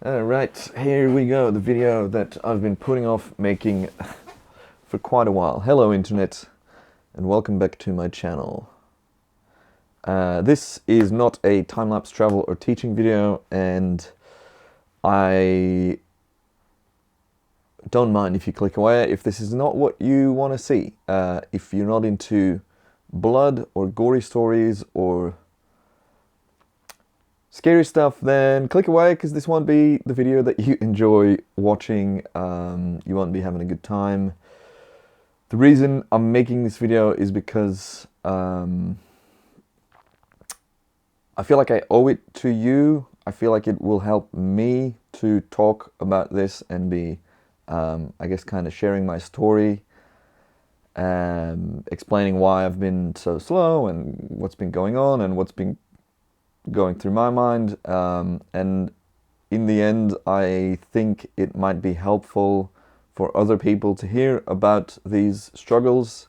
Alright, here we go, the video that I've been putting off making for quite a while. Hello Internet, and welcome back to my channel. This is not a time-lapse travel or teaching video, and I don't mind if you click away if this is not what you want to see. If you're not into blood or gory stories or scary stuff, then click away, because this won't be the video that you enjoy watching. You won't be having a good time. The reason I'm making this video is because I feel like I owe it to you. I feel like it will help me to talk about this and be, I guess, kind of sharing my story, explaining why I've been so slow and what's been going on and what's been going through my mind, and in the end I think it might be helpful for other people to hear about these struggles,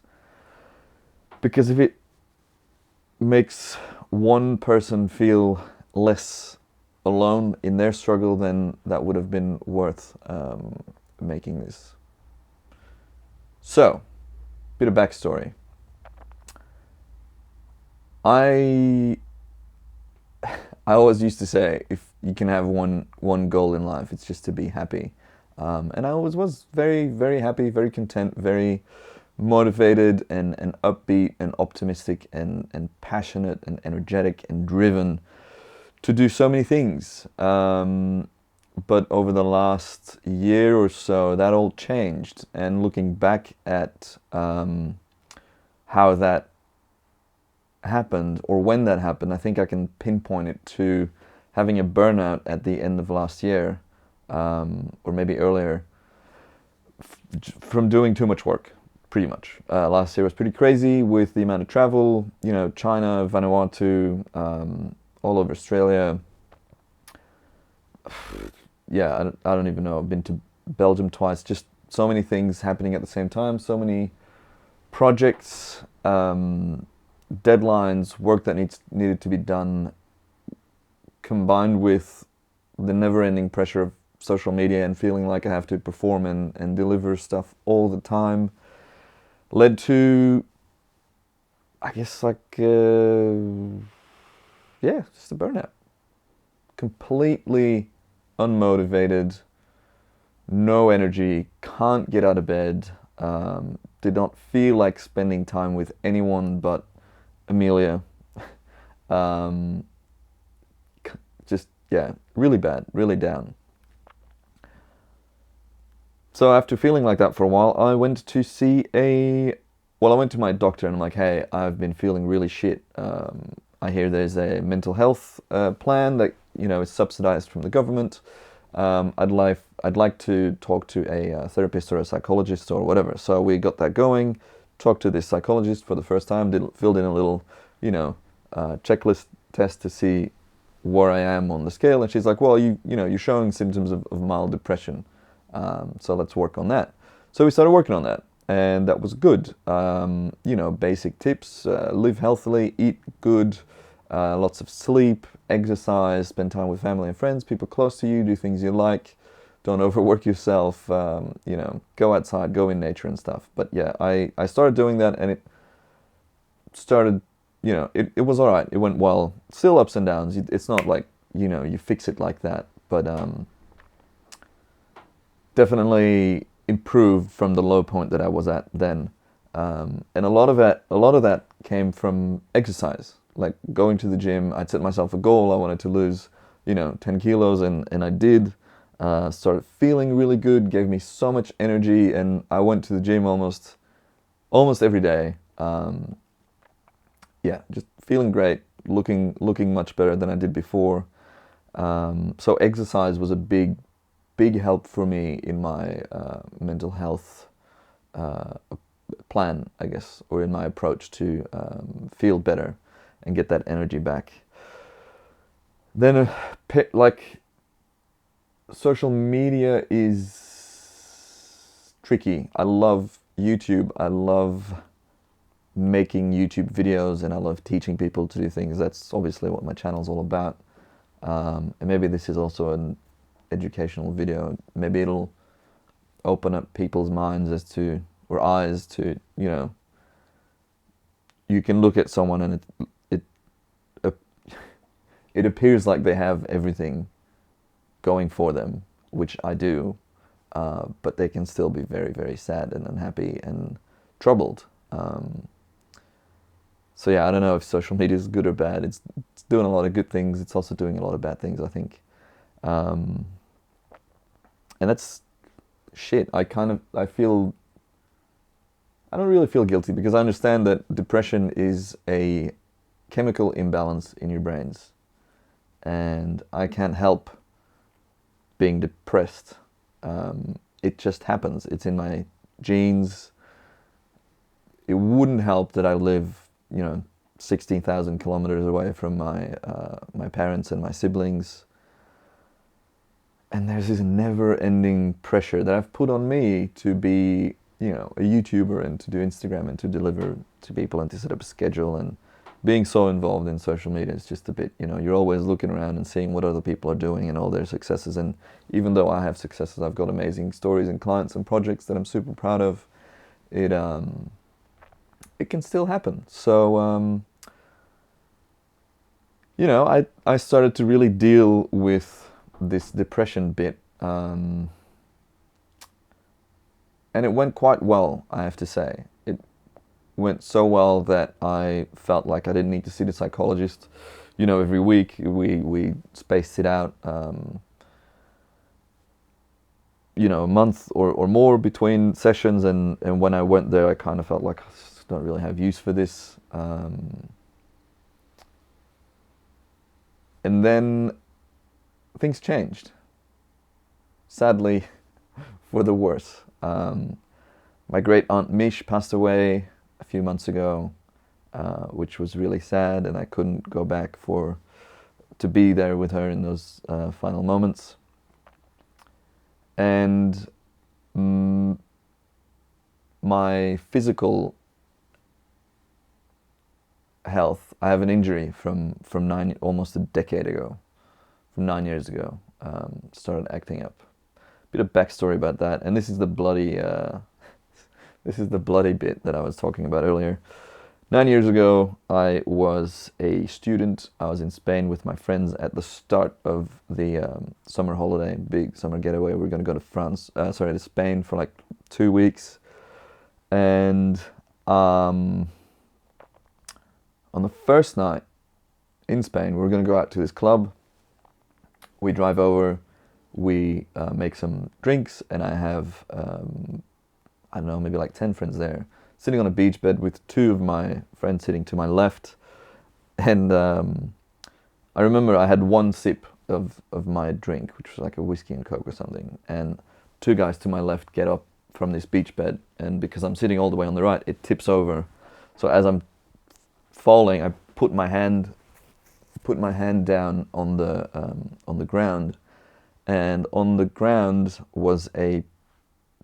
because if it makes one person feel less alone in their struggle, then that would have been worth making this. So, bit of backstory. I always used to say, if you can have one goal in life, it's just to be happy. And I always was very, very happy, very content, very motivated and upbeat and optimistic and passionate and energetic and driven to do so many things. But over the last year or so, that all changed. And looking back at how that happened, or when that happened, I think I can pinpoint it to having a burnout at the end of last year, or maybe earlier, from doing too much work, pretty much. Last year was pretty crazy with the amount of travel, you know, China, Vanuatu, all over Australia. Yeah, I don't even know. I've been to Belgium twice. Just so many things happening at the same time, so many projects, deadlines, work that needed to be done, combined with the never-ending pressure of social media and feeling like I have to perform and deliver stuff all the time, led to, I guess, like, yeah, just a burnout. Completely unmotivated, no energy, can't get out of bed, did not feel like spending time with anyone but Amelia. Just, yeah, really bad, really down. So after feeling like that for a while, I went to see I went to my doctor and I'm like, hey, I've been feeling really shit. I hear there's a mental health plan that, you know, is subsidized from the government. I'd like to talk to a therapist or a psychologist or whatever. So we got that going, talked to this psychologist for the first time, filled in a little, you know, checklist test to see where I am on the scale. And she's like, well, you know, you're showing symptoms of mild depression. So let's work on that. So we started working on that, and that was good. You know, basic tips: live healthily, eat good, lots of sleep, exercise, spend time with family and friends, people close to you, do things you like, don't overwork yourself, you know, go outside, go in nature and stuff. But yeah, I started doing that, and it started, you know, it was all right. It went well. Still ups and downs. It's not like, you know, you fix it like that, but definitely improved from the low point that I was at then. And a lot of that came from exercise, like going to the gym. I'd set myself a goal. I wanted to lose, you know, 10 kilos, and I did. Started feeling really good, gave me so much energy, and I went to the gym almost every day. Yeah, just feeling great, looking much better than I did before. So exercise was a big help for me in my mental health plan, I guess, or in my approach to feel better and get that energy back. Then, like, social media is tricky. I love YouTube. I love making YouTube videos, and I love teaching people to do things. That's obviously what my channel's all about. And maybe this is also educational video. Maybe it'll open up people's minds as to, or eyes to, you know, you can look at someone and uh, it appears like they have everything going for them, which I do, but they can still be very, very sad and unhappy and troubled. So yeah, I don't know if social media is good or bad. It's doing a lot of good things. It's also doing a lot of bad things, I think. And that's shit. I don't really feel guilty because I understand that depression is a chemical imbalance in your brains. And I can't help being depressed. It just happens. It's in my genes. It wouldn't help that I live, 16,000 kilometers away from my parents and my siblings. And there's this never-ending pressure that I've put on me to be, a YouTuber and to do Instagram and to deliver to people and to set up a schedule. And being so involved in social media is just a bit, you're always looking around and seeing what other people are doing and all their successes. And even though I have successes, I've got amazing stories and clients and projects that I'm super proud of. It can still happen. So, I started to really deal with this depression bit, and it went quite well, I have to say. It went so well that I felt like I didn't need to see the psychologist, every week. We spaced it out, a month or more between sessions, and when I went there, I kind of felt like I don't really have use for this. And then things changed. Sadly, for the worse. My great aunt Mish passed away a few months ago, which was really sad, and I couldn't go back to be there with her in those final moments. And my physical health, I have an injury from almost a decade ago, from 9 years ago. Started acting up. Bit of backstory about that, and this is the bloody bit that I was talking about earlier. 9 years ago, I was a student. I was in Spain with my friends at the start of the summer holiday, big summer getaway. We were going to go to Spain for like 2 weeks, and on the first night in Spain, we were going to go out to this club. We drive over, we make some drinks, and I have, I don't know, maybe like 10 friends there, sitting on a beach bed with 2 of my friends sitting to my left. And I remember I had 1 sip of my drink, which was like a whiskey and Coke or something. And 2 guys to my left get up from this beach bed, and because I'm sitting all the way on the right, it tips over. So as I'm falling, I put my hand down on the ground, and on the ground was a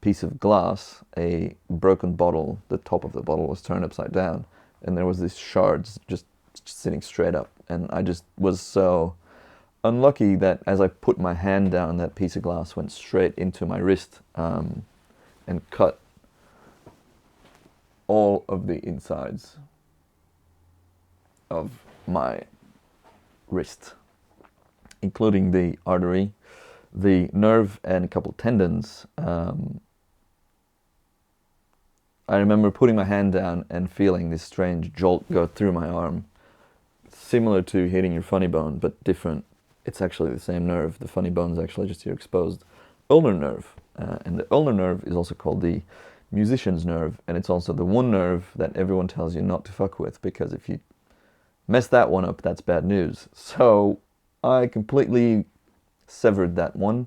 piece of glass, a broken bottle. The top of the bottle was turned upside down, and there was these shards just sitting straight up. And I just was so unlucky that as I put my hand down, that piece of glass went straight into my wrist, and cut all of the insides of my wrist, including the artery, the nerve, and a couple tendons. I remember putting my hand down and feeling this strange jolt go through my arm, similar to hitting your funny bone, but different. It's actually the same nerve. The funny bone is actually just your exposed ulnar nerve. And the ulnar nerve is also called the musician's nerve, and it's also the one nerve that everyone tells you not to fuck with, because if you mess that one up, that's bad news. So I completely severed that one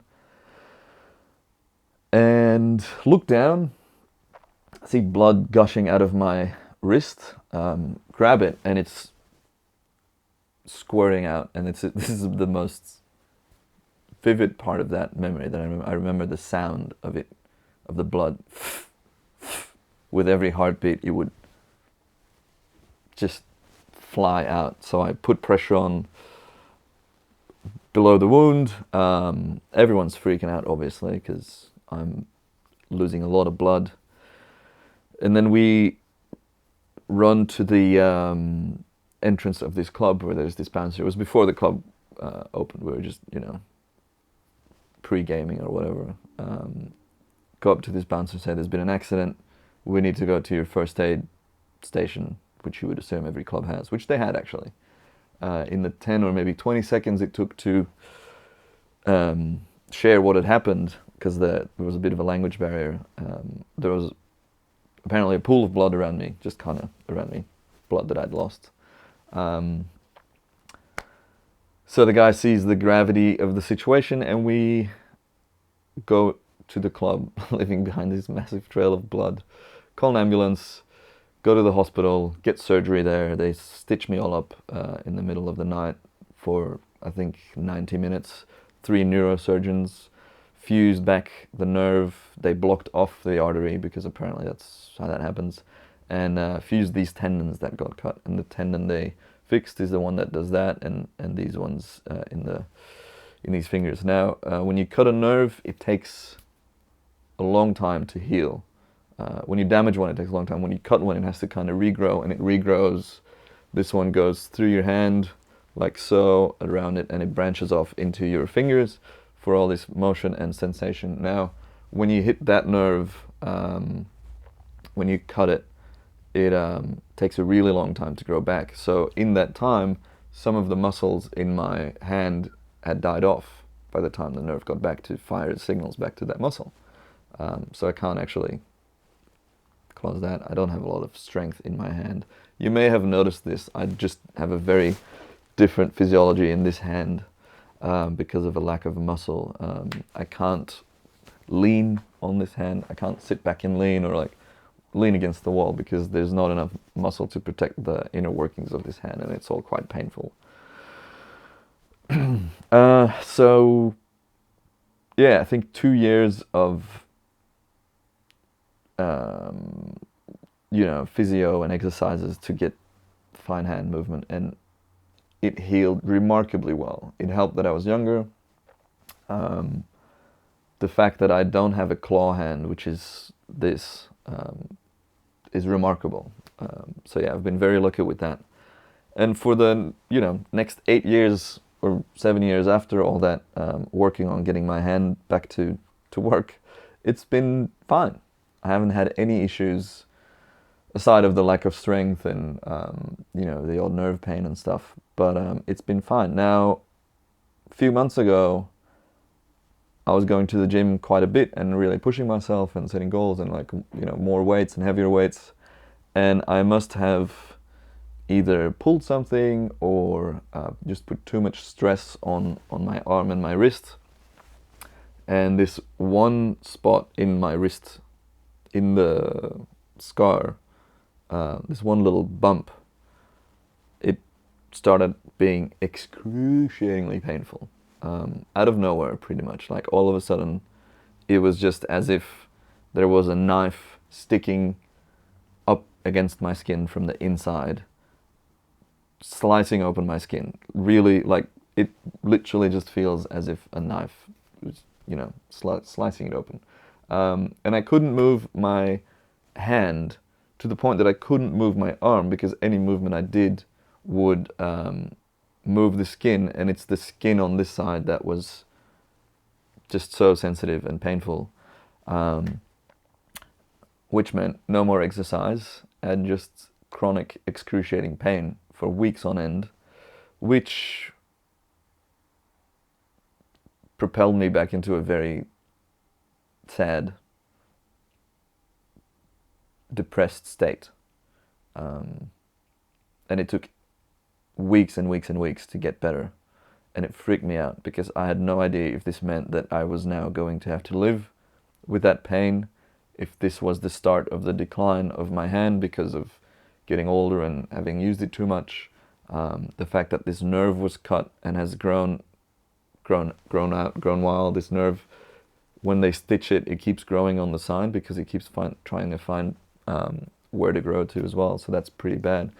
and looked down, see blood gushing out of my wrist, grab it, and it's squirting out. And this is the most vivid part of that memory that I remember the sound of it, of the blood. With every heartbeat, it would just fly out. So I put pressure on, below the wound. Everyone's freaking out, obviously, because I'm losing a lot of blood. And then we run to the entrance of this club where there's this bouncer. It was before the club opened. We were just, pre-gaming or whatever. Go up to this bouncer and say, there's been an accident. We need to go to your first aid station, which you would assume every club has, which they had actually. In the 10 or maybe 20 seconds it took to share what had happened, because there was a bit of a language barrier. There was apparently a pool of blood around me, just kind of around me, blood that I'd lost. So the guy sees the gravity of the situation, and we go to the club, leaving behind this massive trail of blood, call an ambulance, go to the hospital, get surgery there. They stitch me all up in the middle of the night for, I think, 90 minutes. 3 neurosurgeons fused back the nerve. They blocked off the artery, because apparently that's how that happens, and fused these tendons that got cut. And the tendon they fixed is the one that does that, and these ones in these fingers. Now, when you cut a nerve, it takes a long time to heal. When you damage one, it takes a long time. When you cut one, it has to kind of regrow, and it regrows. This one goes through your hand, like so, around it, and it branches off into your fingers for all this motion and sensation. Now, when you hit that nerve, when you cut it, it takes a really long time to grow back. So in that time, some of the muscles in my hand had died off by the time the nerve got back to fire signals back to that muscle. So I can't actually close that. I don't have a lot of strength in my hand. You may have noticed this. I just have a very different physiology in this hand because of a lack of muscle. I can't lean on this hand. I can't sit back and lean, or like lean against the wall, because there's not enough muscle to protect the inner workings of this hand, and it's all quite painful. So yeah, I think 2 years of physio and exercises to get fine hand movement, and it healed remarkably well. It helped that I was younger. The fact that I don't have a claw hand, which is this, is remarkable. So yeah, I've been very lucky with that. And for the next 8 years or 7 years after all that, working on getting my hand back to work, it's been fine. I haven't had any issues aside of the lack of strength and the odd nerve pain and stuff, but it's been fine. Now, a few months ago, I was going to the gym quite a bit and really pushing myself and setting goals and more weights and heavier weights, and I must have either pulled something or just put too much stress on my arm and my wrist. And this one spot in my wrist, in the scar, this one little bump, it started being excruciatingly painful. Out of nowhere, pretty much. Like all of a sudden, it was just as if there was a knife sticking up against my skin from the inside, slicing open my skin. Really, like, it literally just feels as if a knife was, slicing it open. And I couldn't move my hand, to the point that I couldn't move my arm, because any movement I did would move the skin, and it's the skin on this side that was just so sensitive and painful, which meant no more exercise and just chronic excruciating pain for weeks on end, which propelled me back into a very sad, depressed state. And it took weeks and weeks and weeks to get better, and it freaked me out, because I had no idea if this meant that I was now going to have to live with that pain, if this was the start of the decline of my hand because of getting older and having used it too much. The fact that this nerve was cut and has grown wild. This nerve, when they stitch it, it keeps growing on the side, because it keeps trying to find where to grow to as well. So that's pretty bad.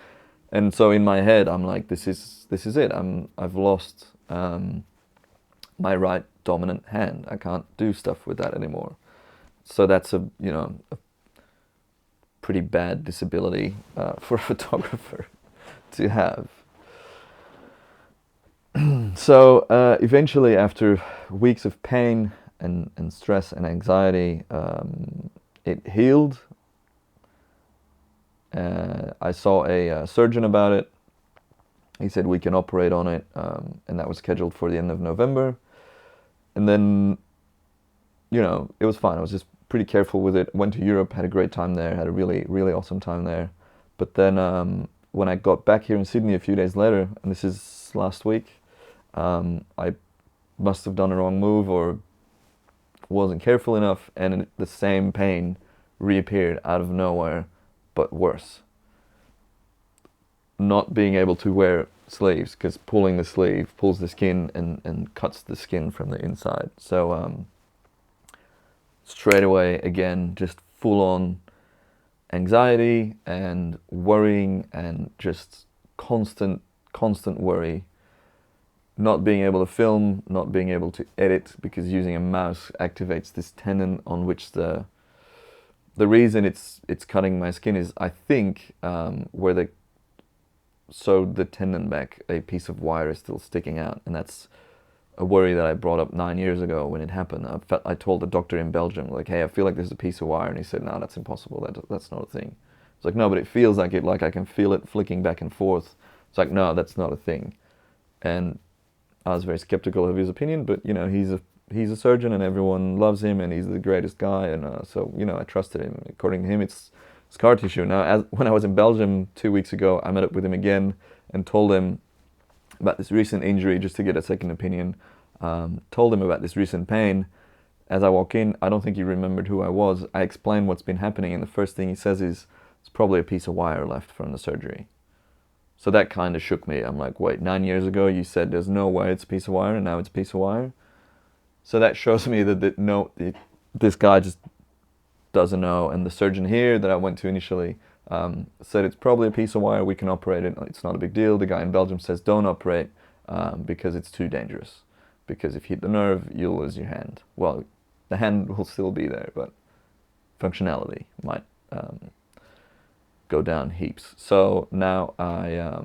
And so in my head, I'm like, this is it. I've lost my right dominant hand. I can't do stuff with that anymore. So that's a pretty bad disability for a photographer to have. So eventually, after weeks of pain and stress and anxiety, it healed. I saw a surgeon about it. He said we can operate on it, and that was scheduled for the end of November. And then, it was fine. I was just pretty careful with it. Went to Europe, had a great time there, had a really, really awesome time there. But then when I got back here in Sydney a few days later, and this is last week, I must have done a wrong move or wasn't careful enough, and the same pain reappeared out of nowhere, but worse. Not being able to wear sleeves, because pulling the sleeve pulls the skin and cuts the skin from the inside. So straight away, again, just full on anxiety and worrying and just constant worry. Not being able to film, not being able to edit, because using a mouse activates this tendon on which the reason it's cutting my skin is, I think, where they sewed the tendon back, a piece of wire is still sticking out, and that's a worry that I brought up 9 years ago when it happened. I told the doctor in Belgium, like, hey, I feel like there's a piece of wire, and he said, no, that's impossible. That's not a thing. It's like, no, but it feels like it. Like I can feel it flicking back and forth. It's like, no, that's not a thing. And I was very skeptical of his opinion, but he's a surgeon and everyone loves him and he's the greatest guy, and so I trusted him. According to him, it's scar tissue. Now, when I was in Belgium 2 weeks ago, I met up with him again and told him about this recent injury just to get a second opinion. Told him about this recent pain. As I walk in, I don't think he remembered who I was. I explained what's been happening, and the first thing he says is, it's probably a piece of wire left from the surgery. So that kind of shook me. I'm like, wait, 9 years ago you said there's no way it's a piece of wire, and now it's a piece of wire? So that shows me that this guy just doesn't know. And the surgeon here that I went to initially said it's probably a piece of wire, we can operate it, it's not a big deal. The guy in Belgium says don't operate because it's too dangerous. Because if you hit the nerve, you'll lose your hand. Well, the hand will still be there, but functionality might go down heaps. So now I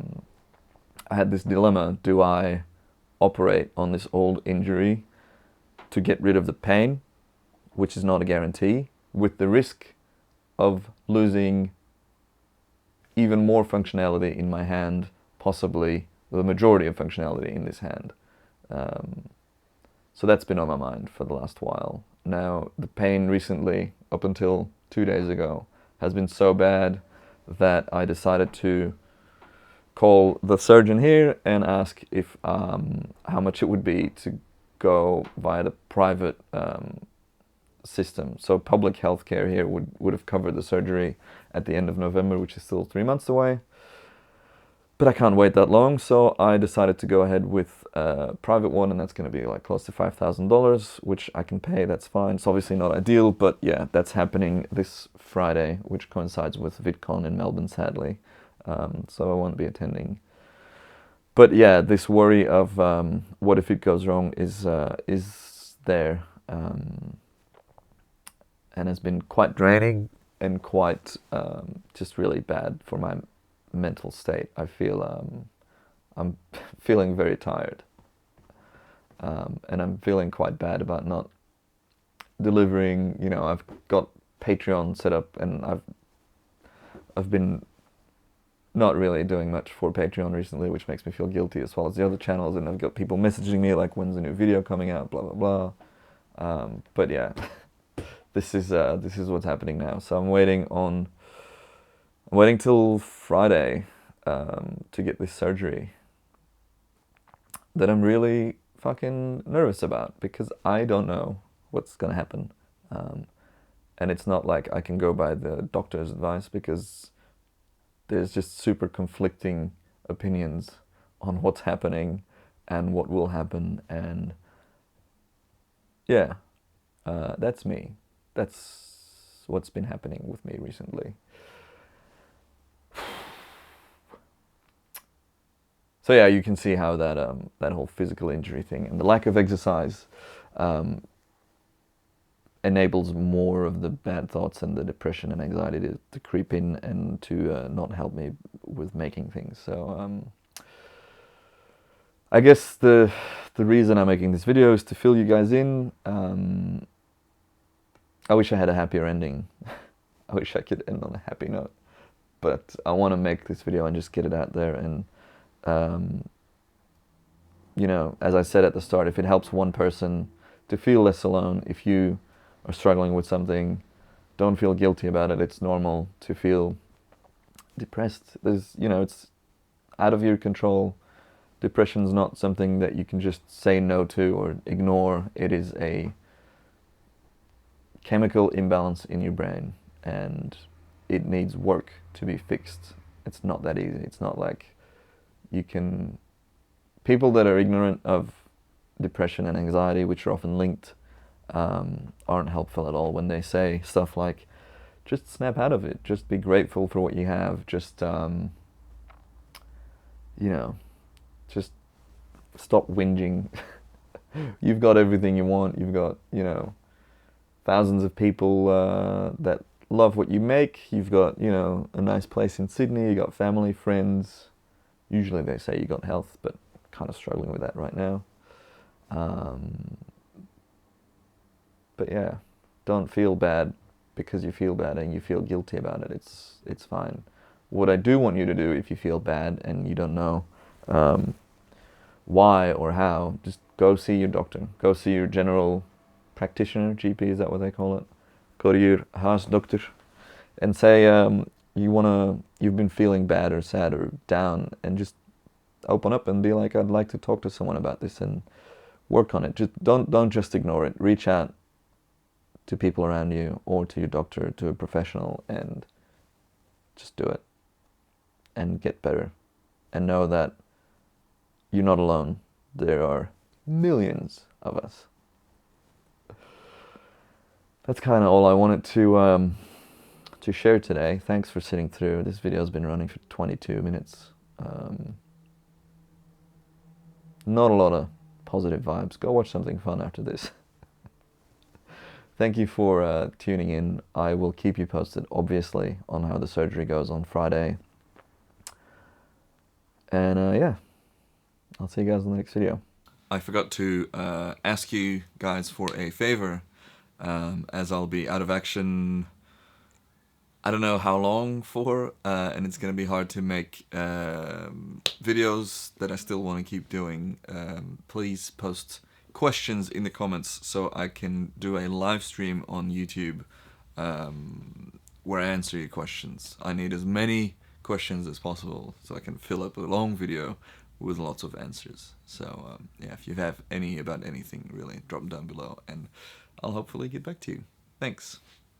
had this dilemma. Do I operate on this old injury to get rid of the pain, which is not a guarantee, with the risk of losing even more functionality in my hand, possibly the majority of functionality in this hand? So that's been on my mind for the last while. Now, the pain recently, up until 2 days ago, has been so bad that I decided to call the surgeon here and ask if how much it would be to go via the private system. So public healthcare here would have covered the surgery at the end of November, which is still 3 months away. But I can't wait that long, so I decided to go ahead with a private one, and that's going to be like close to $5,000, which I can pay. That's fine. It's obviously not ideal, but yeah, that's happening this Friday, which coincides with VidCon in Melbourne, sadly. So I won't be attending. But yeah, this worry of what if it goes wrong is there, and has been quite draining and quite just really bad for my mental state. I feel I'm feeling very tired, and I'm feeling quite bad about not delivering. I've got Patreon set up, and I've been not really doing much for Patreon recently, which makes me feel guilty, as well as the other channels, and I've got people messaging me like, when's the new video coming out, blah blah blah. But yeah, this is what's happening now. So I'm waiting till Friday to get this surgery that I'm really fucking nervous about, because I don't know what's gonna happen, and it's not like I can go by the doctor's advice, because there's just super conflicting opinions on what's happening and what will happen. And yeah, that's me. That's what's been happening with me recently. So yeah, you can see how that that whole physical injury thing and the lack of exercise enables more of the bad thoughts and the depression and anxiety to creep in and to not help me with making things. So I guess the reason I'm making this video is to fill you guys in. I wish I had a happier ending. I wish I could end on a happy note, but I want to make this video and just get it out there. And you know, as I said at the start, if it helps one person to feel less alone, if you are struggling with something, don't feel guilty about it. It's normal to feel depressed. There's, you know, it's out of your control. Depression's not something that you can just say no to or ignore. It is a chemical imbalance in your brain, and it needs work to be fixed. It's not that easy. It's not like you can... People that are ignorant of depression and anxiety, which are often linked, aren't helpful at all when they say stuff like, just snap out of it, just be grateful for what you have, just, you know, just stop whinging. You've got everything you want. You've got, you know, thousands of people that love what you make. You've got, you know, a nice place in Sydney. You got family, friends. Usually they say you got health, but kind of struggling with that right now. But yeah, don't feel bad because you feel bad and you feel guilty about it. It's fine. What I do want you to do, if you feel bad and you don't know why or how, just go see your doctor. Go see your general practitioner, GP, is that what they call it? Go to your huisdokter and say you've been feeling bad or sad or down, and just open up and be like, I'd like to talk to someone about this and work on it. Just don't just ignore it. Reach out to people around you or to your doctor, to a professional, and just do it and get better. And know that you're not alone. There are millions of us. That's kind of all I wanted to share today. Thanks for sitting through. This video's been running for 22 minutes. Not a lot of positive vibes. Go watch something fun after this. Thank you for tuning in. I will keep you posted, obviously, on how the surgery goes on Friday. And yeah, I'll see you guys in the next video. I forgot to ask you guys for a favor, as I'll be out of action, I don't know how long for, and it's gonna be hard to make videos that I still want to keep doing. Please post questions in the comments so I can do a live stream on YouTube where I answer your questions. I need as many questions as possible so I can fill up a long video with lots of answers. So yeah, if you have any about anything, really, drop them down below and I'll hopefully get back to you. Thanks.